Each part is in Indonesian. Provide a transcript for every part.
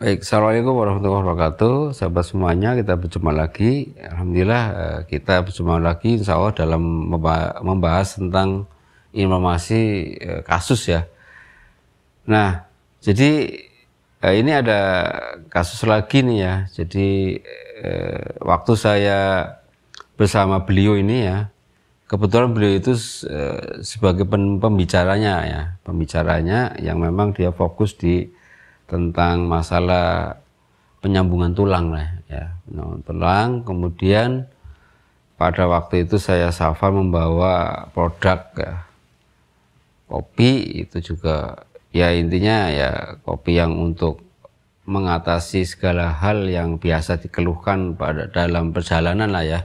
Baik, Assalamualaikum warahmatullahi wabarakatuh. Sahabat semuanya, kita berjumpa lagi. Alhamdulillah, kita berjumpa lagi insya Allah dalam membahas tentang informasi kasus ya. Nah, jadi ini ada kasus lagi nih ya. Jadi waktu saya bersama beliau ini ya, kebetulan beliau itu sebagai pembicaranya ya, pembicaranya yang memang dia fokus di tentang masalah penyambungan tulang lah ya, penyambungan tulang. Kemudian pada waktu itu saya Safar membawa produk ya, kopi itu juga ya, intinya ya kopi yang untuk mengatasi segala hal yang biasa dikeluhkan pada dalam perjalanan lah ya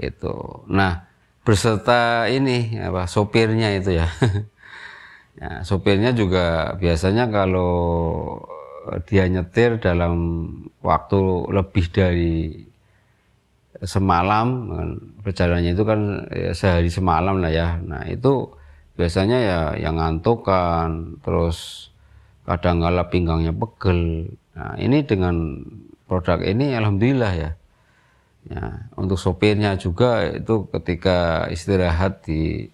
itu. Nah, berserta ini apa sopirnya itu ya. Ya, sopirnya juga biasanya kalau dia nyetir dalam waktu lebih dari semalam, perjalanannya itu kan ya, sehari semalam lah ya. Nah itu biasanya ya yang ngantuk kan, terus kadang kala pinggangnya pegel. Nah ini dengan produk ini alhamdulillah ya. Ya, untuk sopirnya juga itu ketika istirahat di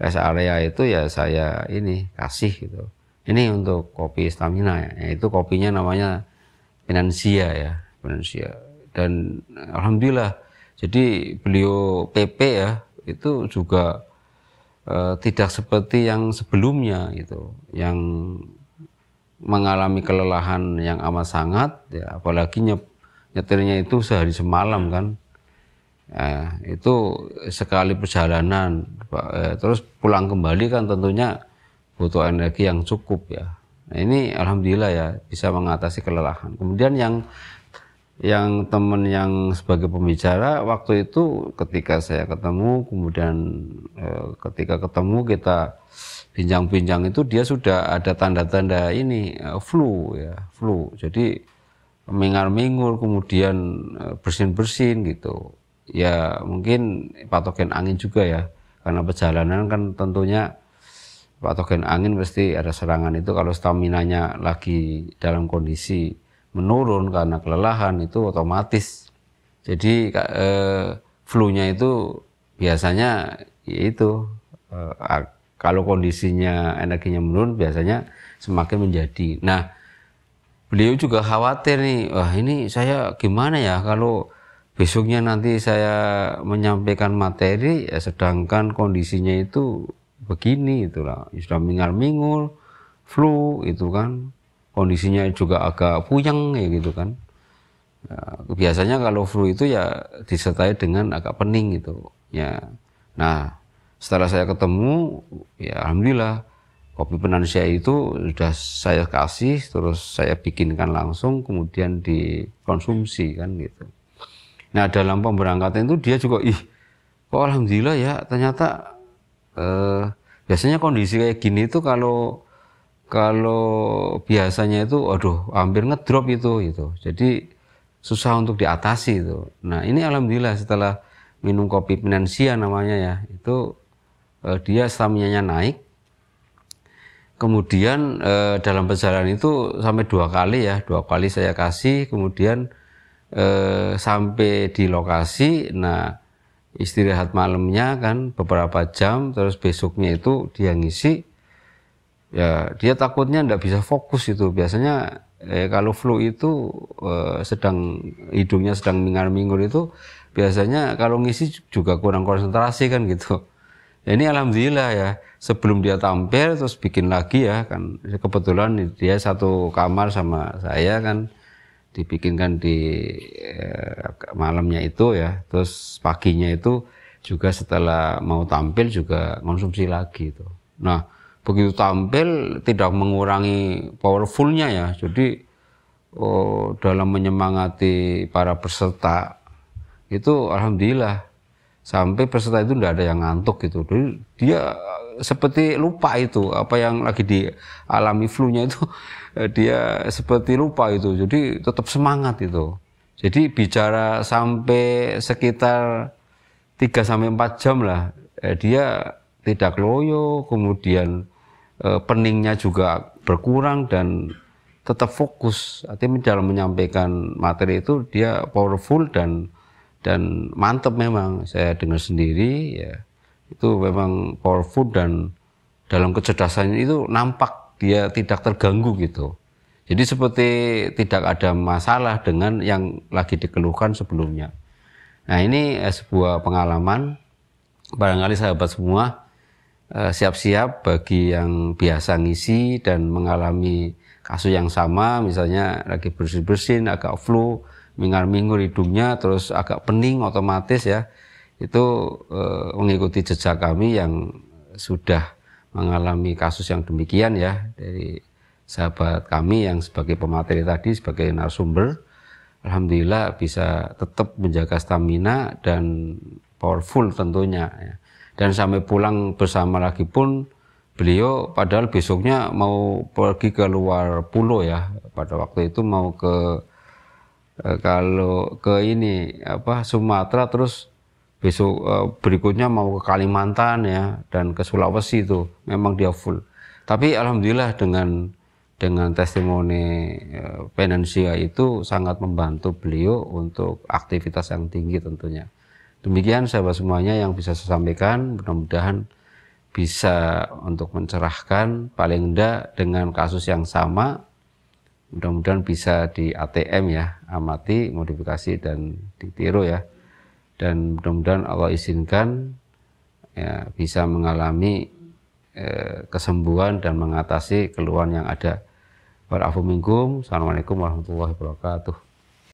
rest area itu ya saya ini kasih gitu. Ini untuk kopi stamina ya. Itu kopinya namanya Financia ya, Financia. Dan alhamdulillah jadi beliau PP ya itu juga tidak seperti yang sebelumnya gitu, yang mengalami kelelahan yang amat sangat ya, apalagi nyetirnya itu sehari semalam kan. Ya, itu sekali perjalanan terus pulang kembali kan tentunya butuh energi yang cukup ya. Nah, ini alhamdulillah ya bisa mengatasi kelelahan. Kemudian yang teman yang sebagai pembicara waktu itu ketika saya ketemu, kemudian ketika ketemu kita bincang-bincang itu dia sudah ada tanda-tanda ini flu ya, flu. Jadi mengar-mengur, kemudian bersin-bersin gitu. Ya mungkin patogen angin juga ya, karena perjalanan kan tentunya patogen angin pasti ada serangan itu. Kalau staminanya lagi dalam kondisi menurun karena kelelahan itu otomatis. Jadi flu-nya itu biasanya yaitu kalau kondisinya energinya menurun biasanya semakin menjadi. Nah beliau juga khawatir nih, wah ini saya gimana ya kalau besoknya nanti saya menyampaikan materi ya, sedangkan kondisinya itu begini itulah, sudah mingar-mingur, flu itu kan, kondisinya juga agak puyeng ya gitu kan. Ya, biasanya kalau flu itu ya disertai dengan agak pening gitu ya. Nah setelah saya ketemu ya alhamdulillah kopi Financia itu sudah saya kasih, terus saya bikinkan langsung kemudian dikonsumsi kan gitu. Nah dalam pemberangkatan itu dia juga kok alhamdulillah ya ternyata biasanya kondisi kayak gini itu kalau biasanya itu aduh hampir ngedrop itu gitu. Jadi susah untuk diatasi itu. Nah ini alhamdulillah setelah minum kopi Financia namanya ya, itu dia stamina-nya naik. Kemudian dalam perjalanan itu sampai 2 kali ya, 2 kali saya kasih, kemudian sampai di lokasi, nah istirahat malamnya kan beberapa jam, terus besoknya itu dia ngisi, ya dia takutnya ndak bisa fokus itu. Biasanya kalau flu itu hidungnya sedang mingar-mingur itu biasanya kalau ngisi juga kurang konsentrasi kan gitu. Ya, ini alhamdulillah ya sebelum dia tampil terus bikin lagi ya kan, kebetulan dia satu kamar sama saya kan, dibikinkan di malamnya itu ya, terus paginya itu juga setelah mau tampil juga konsumsi lagi itu. Nah begitu tampil tidak mengurangi powerfulnya ya, jadi dalam menyemangati para peserta itu alhamdulillah sampai peserta itu tidak ada yang ngantuk gitu. Jadi dia seperti lupa itu apa yang lagi dialami flu-nya itu, dia seperti lupa itu, jadi tetap semangat itu. Jadi bicara sampai sekitar 3-4 jam lah, dia tidak loyo, kemudian peningnya juga berkurang dan tetap fokus. Artinya dalam menyampaikan materi itu dia powerful dan mantep memang. Saya dengar sendiri ya, itu memang powerful dan dalam kecerdasannya itu nampak dia tidak terganggu gitu. Jadi seperti tidak ada masalah dengan yang lagi dikeluhkan sebelumnya. Nah ini sebuah pengalaman, barangkali sahabat semua siap-siap bagi yang biasa ngisi dan mengalami kasus yang sama, misalnya lagi bersin-bersin, agak flu, mingar-mingur hidungnya, terus agak pening otomatis ya, itu mengikuti jejak kami yang sudah mengalami kasus yang demikian ya, dari sahabat kami yang sebagai pemateri tadi, sebagai narasumber, alhamdulillah bisa tetap menjaga stamina dan powerful tentunya ya. Dan sampai pulang bersama lagi pun beliau padahal besoknya mau pergi ke luar pulau ya, pada waktu itu mau ke kalau ke ini Sumatera, terus besok berikutnya mau ke Kalimantan ya, dan ke Sulawesi, itu memang dia full. Tapi alhamdulillah dengan testimoni Penencia itu sangat membantu beliau untuk aktivitas yang tinggi tentunya. Demikian sahabat semuanya yang bisa saya sampaikan, mudah-mudahan bisa untuk mencerahkan, paling enggak dengan kasus yang sama, mudah-mudahan bisa di ATM ya, amati, modifikasi dan ditiru ya. Dan mudah-mudahan Allah izinkan ya, bisa mengalami kesembuhan dan mengatasi keluhan yang ada. Wa'alaikum. Assalamualaikum warahmatullahi wabarakatuh.